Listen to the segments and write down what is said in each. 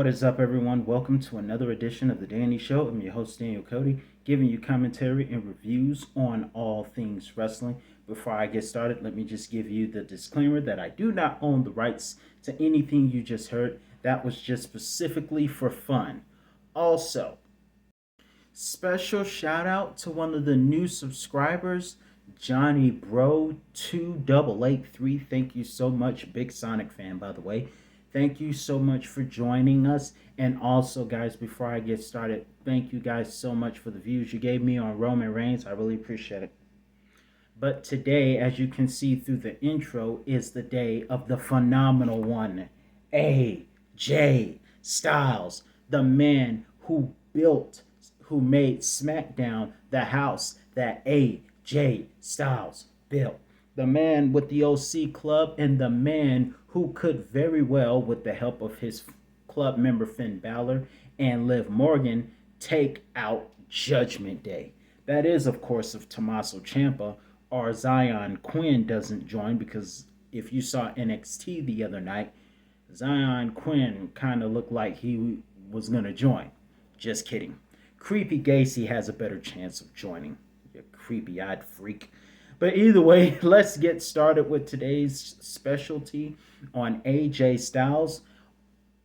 What is up, everyone? Welcome to another edition of The Danny Show. I'm your host, Daniel Cody, giving you commentary and reviews on all things wrestling. Before I get started, let me just give you the disclaimer that I do not own the rights to anything you just heard. That was just specifically for fun. Also, special shout out to one of the new subscribers, Johnny Bro 2883. Thank you so much. Big Sonic fan, by the way. Thank you so much for joining us. And also, guys, before I get started, thank you guys so much for the views you gave me on Roman Reigns. I really appreciate it. But today, as you can see through the intro, is the day of the phenomenal one, AJ Styles, the man who made SmackDown the house that AJ Styles built. The man with the OC Club, and the man who could very well, with the help of his club member Finn Balor and Liv Morgan, take out Judgment Day. That is, of course, if Tommaso Ciampa or Zion Quinn doesn't join, because if you saw NXT the other night, Zion Quinn kind of looked like he was going to join. Just kidding. Creepy Gacy has a better chance of joining. You creepy-eyed freak. But either way, let's get started with today's specialty on AJ Styles.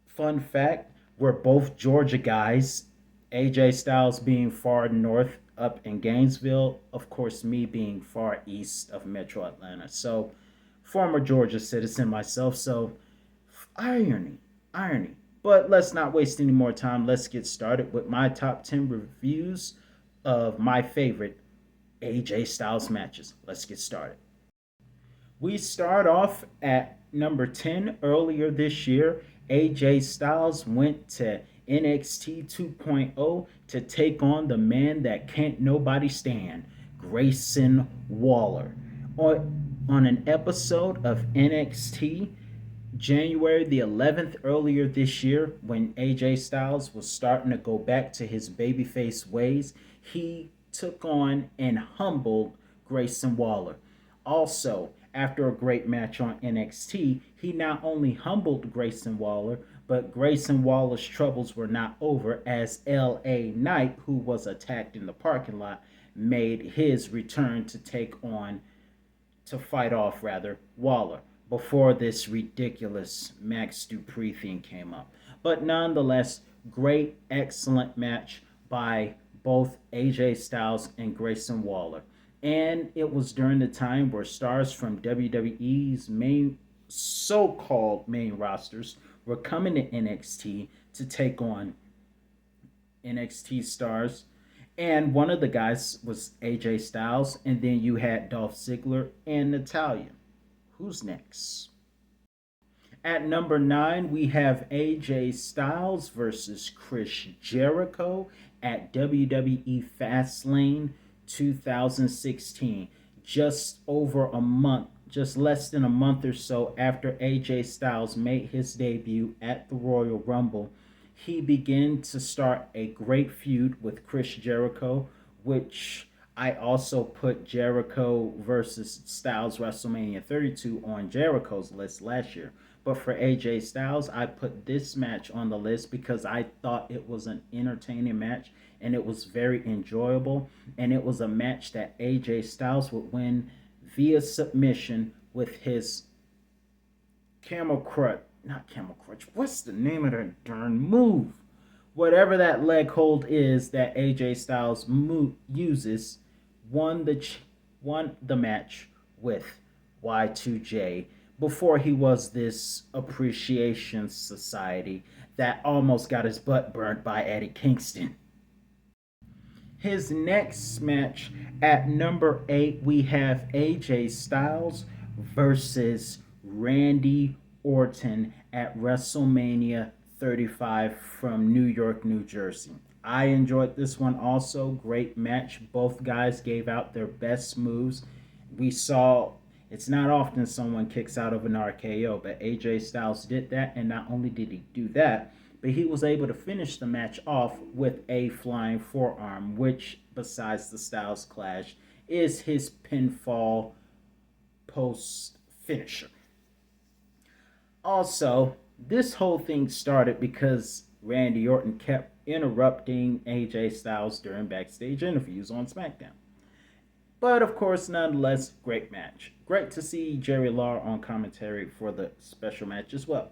Fun fact, we're both Georgia guys. AJ Styles being far north up in Gainesville. Of course, me being far east of Metro Atlanta. So, former Georgia citizen myself. So, irony. But let's not waste any more time. Let's get started with my top 10 reviews of my favorite AJ Styles matches. Let's get started. We start off at number 10. Earlier this year, AJ Styles went to NXT 2.0 to take on the man that can't nobody stand, Grayson Waller. On an episode of NXT, January the 11th, earlier this year, when AJ Styles was starting to go back to his babyface ways, he took on and humbled Grayson Waller. Also, after a great match on NXT, he not only humbled Grayson Waller, but Grayson Waller's troubles were not over, as LA Knight, who was attacked in the parking lot, made his return to fight off Waller, before this ridiculous Max Dupree thing came up. But nonetheless, great, excellent match by both AJ Styles and Grayson Waller. And it was during the time where stars from WWE's so-called main rosters were coming to NXT to take on NXT stars. And one of the guys was AJ Styles, and then you had Dolph Ziggler and Natalya. Who's next? At number 9, we have AJ Styles versus Chris Jericho at WWE Fastlane 2016. Just less than a month or so after AJ Styles made his debut at the Royal Rumble, he began to start a great feud with Chris Jericho, which I also put Jericho versus Styles WrestleMania 32 on Jericho's list last year. But for AJ Styles, I put this match on the list because I thought it was an entertaining match and it was very enjoyable. And it was a match that AJ Styles would win via submission with his what's the name of that darn move? Whatever that leg hold is that AJ Styles uses, won the match with Y2J before he was this appreciation society that almost got his butt burnt by Eddie Kingston. His next match at number 8, we have AJ Styles versus Randy Orton at WrestleMania 35 from New York, New Jersey. I enjoyed this one also. Great match. Both guys gave out their best moves. We saw it's not often someone kicks out of an RKO, but AJ Styles did that, and not only did he do that, but he was able to finish the match off with a flying forearm, which, besides the Styles Clash, is his pinfall post finisher. Also, this whole thing started because Randy Orton kept interrupting AJ Styles during backstage interviews on SmackDown. But of course, nonetheless, great match. Great to see Jerry Lawler on commentary for the special match as well.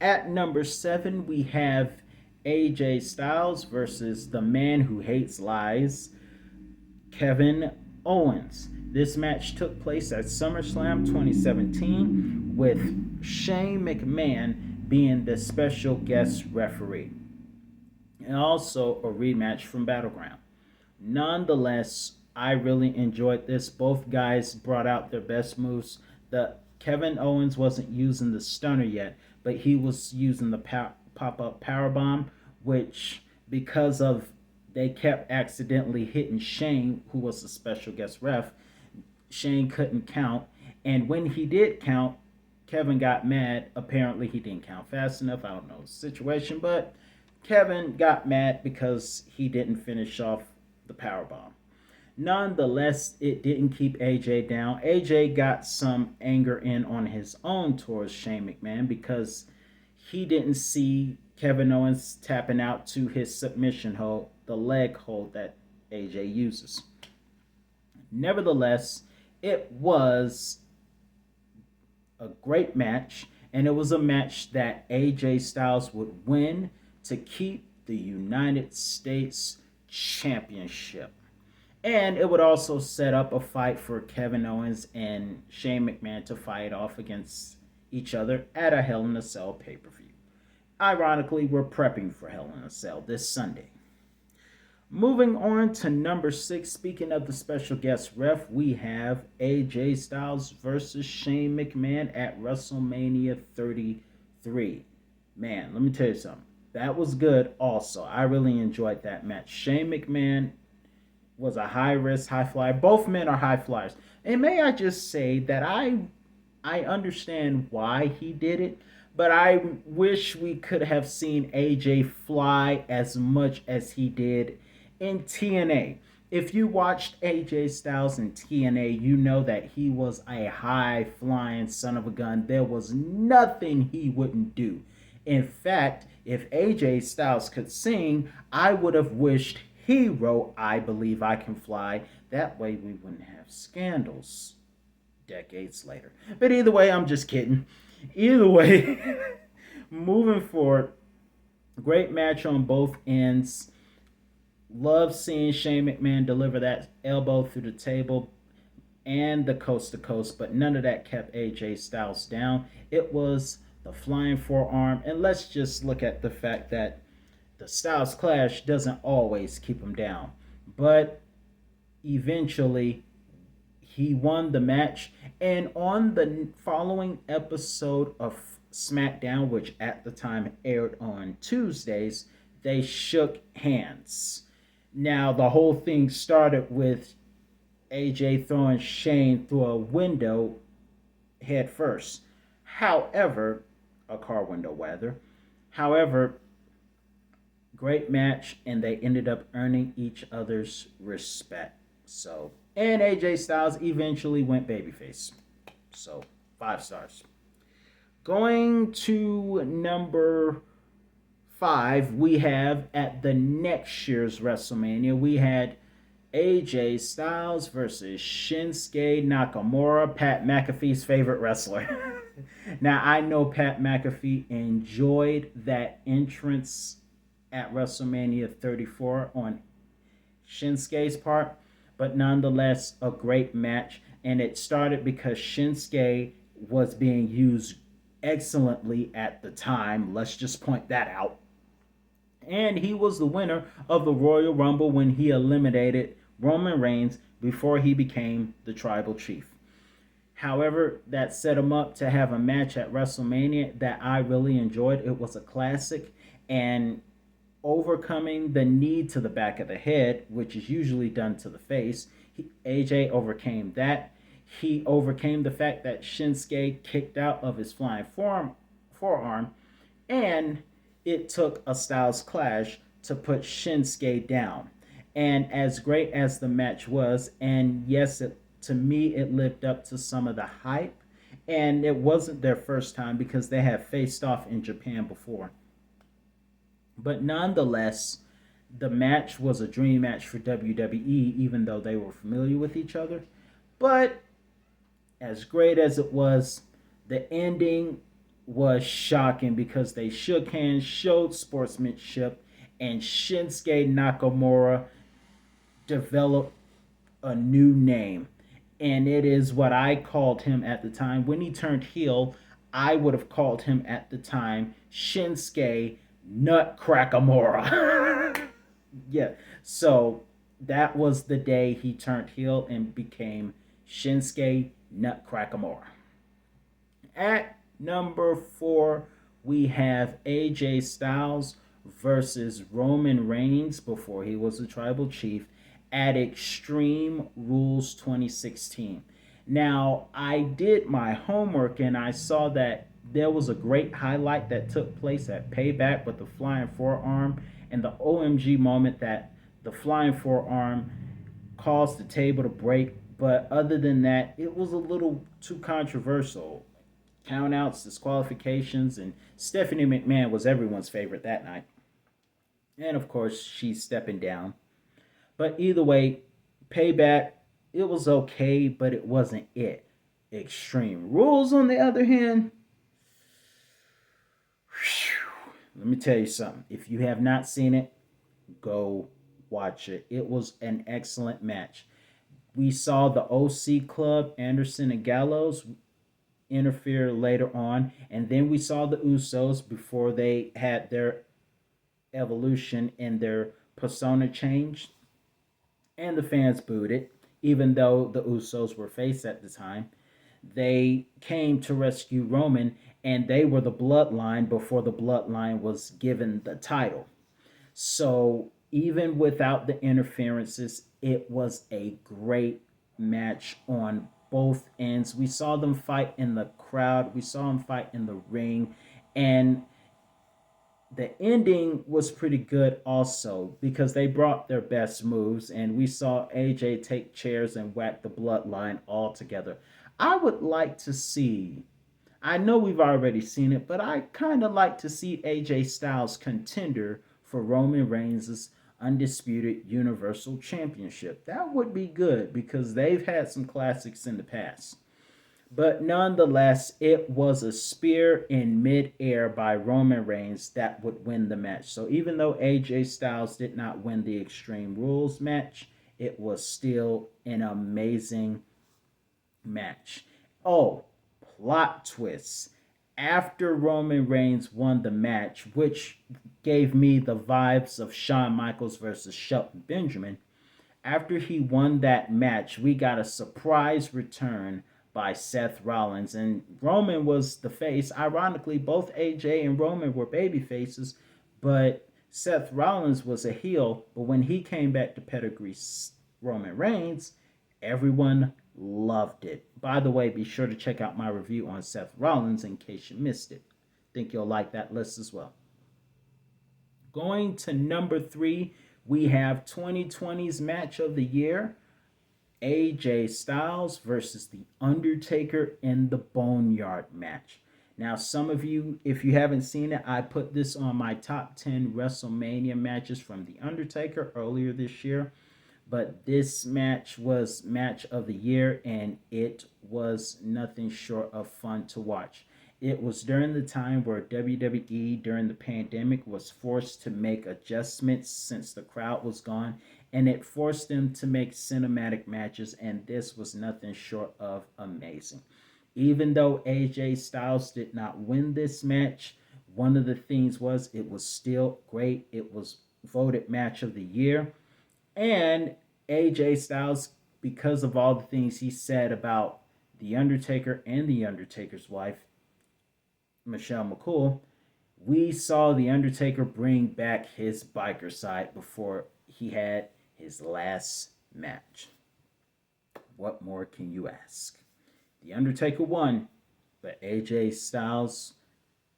At number 7, we have AJ Styles versus the man who hates lies, Kevin Owens. This match took place at SummerSlam 2017 with Shane McMahon being the special guest referee, and also a rematch from Battleground. Nonetheless, I really enjoyed this. Both guys brought out their best moves. The Kevin Owens wasn't using the stunner yet, but he was using the pop-up powerbomb, which, because of they kept accidentally hitting Shane, who was the special guest ref, Shane couldn't count. And when he did count, Kevin got mad. Apparently, he didn't count fast enough. I don't know the situation, but Kevin got mad because he didn't finish off the powerbomb. Nonetheless, it didn't keep AJ down. AJ got some anger in on his own towards Shane McMahon because he didn't see Kevin Owens tapping out to his submission hold, the leg hold that AJ uses. Nevertheless, it was a great match, and it was a match that AJ Styles would win to keep the United States Championship. And it would also set up a fight for Kevin Owens and Shane McMahon to fight off against each other at a Hell in a Cell pay-per-view. Ironically, we're prepping for Hell in a Cell this Sunday. Moving on to number 6, speaking of the special guest ref, we have AJ Styles versus Shane McMahon at WrestleMania 33. Man, let me tell you something. That was good also. I really enjoyed that match. Shane McMahon was a high-risk, high-flyer. Both men are high flyers. And may I just say that I understand why he did it, but I wish we could have seen AJ fly as much as he did in TNA. If you watched AJ Styles in TNA, you know that he was a high-flying son of a gun. There was nothing he wouldn't do. In fact, if AJ Styles could sing, I would have wished he wrote I Believe I Can Fly. That way we wouldn't have scandals decades later. But either way, I'm just kidding. Either way, moving forward, great match on both ends. Love seeing Shane McMahon deliver that elbow through the table and the coast to coast, but none of that kept AJ Styles down. It was the flying forearm, and let's just look at the fact that the Styles Clash doesn't always keep him down, but eventually he won the match. And on the following episode of SmackDown, which at the time aired on Tuesdays, they shook hands. Now, the whole thing started with AJ throwing Shane through a window head first. However, a car window rather. However, great match, and they ended up earning each other's respect. So, and AJ Styles eventually went babyface. So, 5 stars. Going to number 5, we have at the next year's WrestleMania, we had AJ Styles versus Shinsuke Nakamura, Pat McAfee's favorite wrestler. Now, I know Pat McAfee enjoyed that entrance at WrestleMania 34 on Shinsuke's part, but nonetheless, a great match. And it started because Shinsuke was being used excellently at the time. Let's just point that out. And he was the winner of the Royal Rumble when he eliminated Roman Reigns before he became the Tribal Chief. However, that set him up to have a match at WrestleMania that I really enjoyed. It was a classic, and overcoming the knee to the back of the head, which is usually done to the face, AJ overcame that. He overcame the fact that Shinsuke kicked out of his flying forearm, and it took a Styles Clash to put Shinsuke down. And as great as the match was, and yes, to me, it lived up to some of the hype, and it wasn't their first time because they had faced off in Japan before. But nonetheless, the match was a dream match for WWE, even though they were familiar with each other. But as great as it was, the ending was shocking because they shook hands, showed sportsmanship, and Shinsuke Nakamura developed a new name. And it is what I called him at the time. When he turned heel, I would have called him at the time Shinsuke Nutcrackamora. Yeah. So that was the day he turned heel and became Shinsuke Nutcrackamora. At number 4, we have AJ Styles versus Roman Reigns before he was a tribal chief at Extreme Rules 2016. Now, I did my homework and I saw that there was a great highlight that took place at Payback with the flying forearm and the OMG moment that the flying forearm caused the table to break. But other than that, it was a little too controversial. Countouts, disqualifications, and Stephanie McMahon was everyone's favorite that night. And of course, she's stepping down. But either way, Payback, it was okay, but it wasn't it. Extreme Rules, on the other hand, let me tell you something. If you have not seen it, go watch it. It was an excellent match. We saw the OC Club, Anderson and Gallows, interfere later on, and then we saw the Usos before they had their evolution and their persona changed, and the fans booed it, even though the Usos were face at the time. They came to rescue Roman, and they were the bloodline before the bloodline was given the title. So even without the interferences, it was a great match on both ends. We saw them fight in the crowd, we saw them fight in the ring, and the ending was pretty good also because they brought their best moves and we saw AJ take chairs and whack the bloodline all together. I would like to see, I know we've already seen it, but I kind of like to see AJ Styles contender for Roman Reigns' undisputed Universal Championship. That would be good because they've had some classics in the past. But nonetheless, it was a spear in midair by Roman Reigns that would win the match. So even though AJ Styles did not win the Extreme Rules match, it was still an amazing match. Oh, plot twist. After Roman Reigns won the match, which gave me the vibes of Shawn Michaels versus Shelton Benjamin, after he won that match, we got a surprise return by Seth Rollins. And Roman was the face. Ironically, both AJ and Roman were baby faces, but Seth Rollins was a heel. But when he came back to pedigree Roman Reigns, everyone loved it. By the way, be sure to check out my review on Seth Rollins in case you missed it. Think you'll like that list as well. Going to number 3, we have 2020's match of the year, AJ Styles versus The Undertaker in the Boneyard match. Now, some of you, if you haven't seen it, I put this on my top 10 WrestleMania matches from The Undertaker earlier this year. But this match was match of the year, and it was nothing short of fun to watch. It was during the time where WWE during the pandemic was forced to make adjustments since the crowd was gone, and it forced them to make cinematic matches, and this was nothing short of amazing. Even though AJ Styles did not win this match, one of the things was it was still great. It was voted match of the year. And AJ Styles, because of all the things he said about The Undertaker and The Undertaker's wife, Michelle McCool, we saw The Undertaker bring back his biker side before he had his last match. What more can you ask? The Undertaker won, but AJ Styles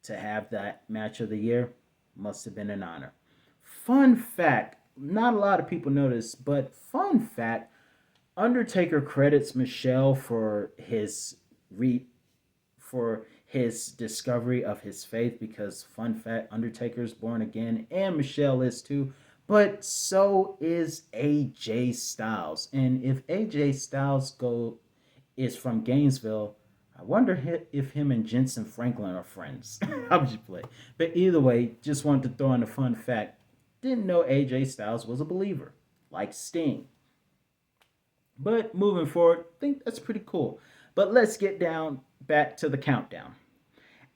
to have that match of the year must have been an honor. Fun fact, not a lot of people know this, but fun fact, Undertaker credits Michelle for his discovery of his faith, because fun fact, Undertaker's born again and Michelle is too, but so is AJ Styles. And if AJ Styles go is from Gainesville, I wonder if him and Jensen Franklin are friends. I'm just playing. But either way, just wanted to throw in a fun fact. Didn't know AJ Styles was a believer, like Sting. But moving forward, I think that's pretty cool. But let's get down back to the countdown.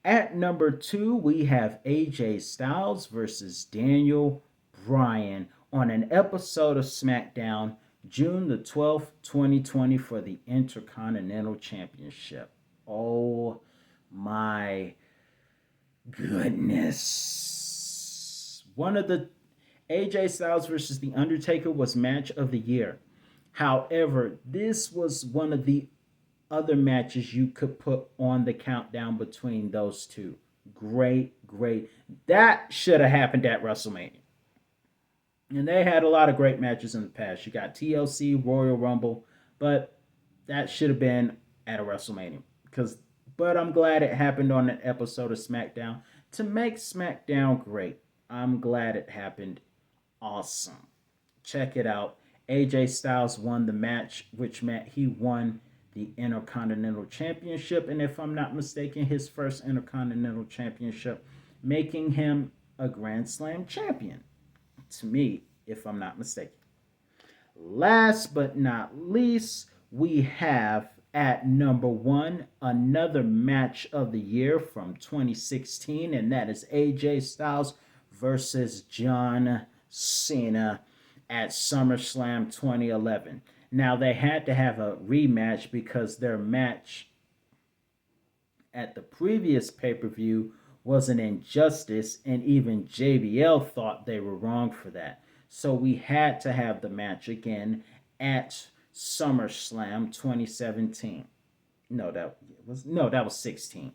At number 2, we have AJ Styles versus Daniel Bryan on an episode of SmackDown, June the 12th, 2020, for the Intercontinental Championship. Oh my goodness. One of the AJ Styles versus The Undertaker was match of the year. However, this was one of the other matches you could put on the countdown between those two. Great. That should have happened at WrestleMania. And they had a lot of great matches in the past. You got TLC, Royal Rumble, but that should have been at a WrestleMania. But I'm glad it happened on an episode of SmackDown to make SmackDown great. I'm glad it happened. Awesome. Check it out. AJ Styles won the match, which meant he won the Intercontinental Championship, and if I'm not mistaken, his first Intercontinental Championship, making him a Grand Slam champion, to me, if I'm not mistaken. Last but not least, we have at number 1 another match of the year from 2016, and that is AJ Styles versus John Cena at SummerSlam 2011. Now, they had to have a rematch because their match at the previous pay-per-view was an injustice, and even JBL thought they were wrong for that. So we had to have the match again at SummerSlam 2017. That was 16.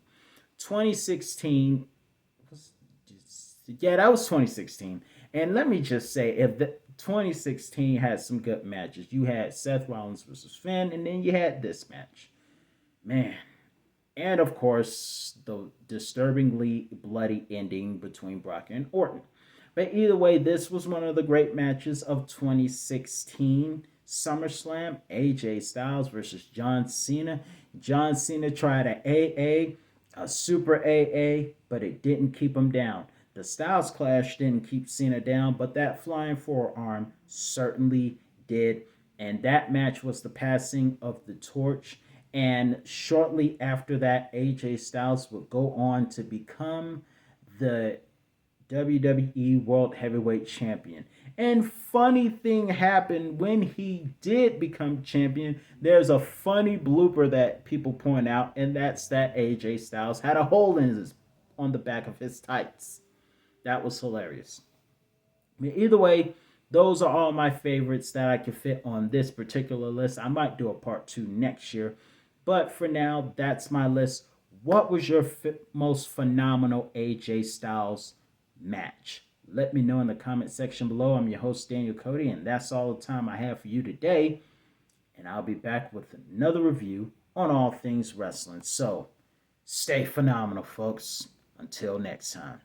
2016 was that was 2016. And let me just say, if the 2016 had some good matches. You had Seth Rollins versus Finn, and then you had this match. Man. And of course, the disturbingly bloody ending between Brock and Orton. But either way, this was one of the great matches of 2016 SummerSlam. AJ Styles versus John Cena. John Cena tried a super AA, but it didn't keep him down. The Styles Clash didn't keep Cena down, but that flying forearm certainly did. And that match was the passing of the torch. And shortly after that, AJ Styles would go on to become the WWE World Heavyweight Champion. And funny thing happened when he did become champion. There's a funny blooper that people point out, and that's that AJ Styles had a hole on the back of his tights. That was hilarious. Either way, those are all my favorites that I can fit on this particular list. I might do a part 2 next year. But for now, that's my list. What was your most phenomenal AJ Styles match? Let me know in the comment section below. I'm your host, Daniel Cody, and that's all the time I have for you today. And I'll be back with another review on all things wrestling. So, stay phenomenal, folks. Until next time.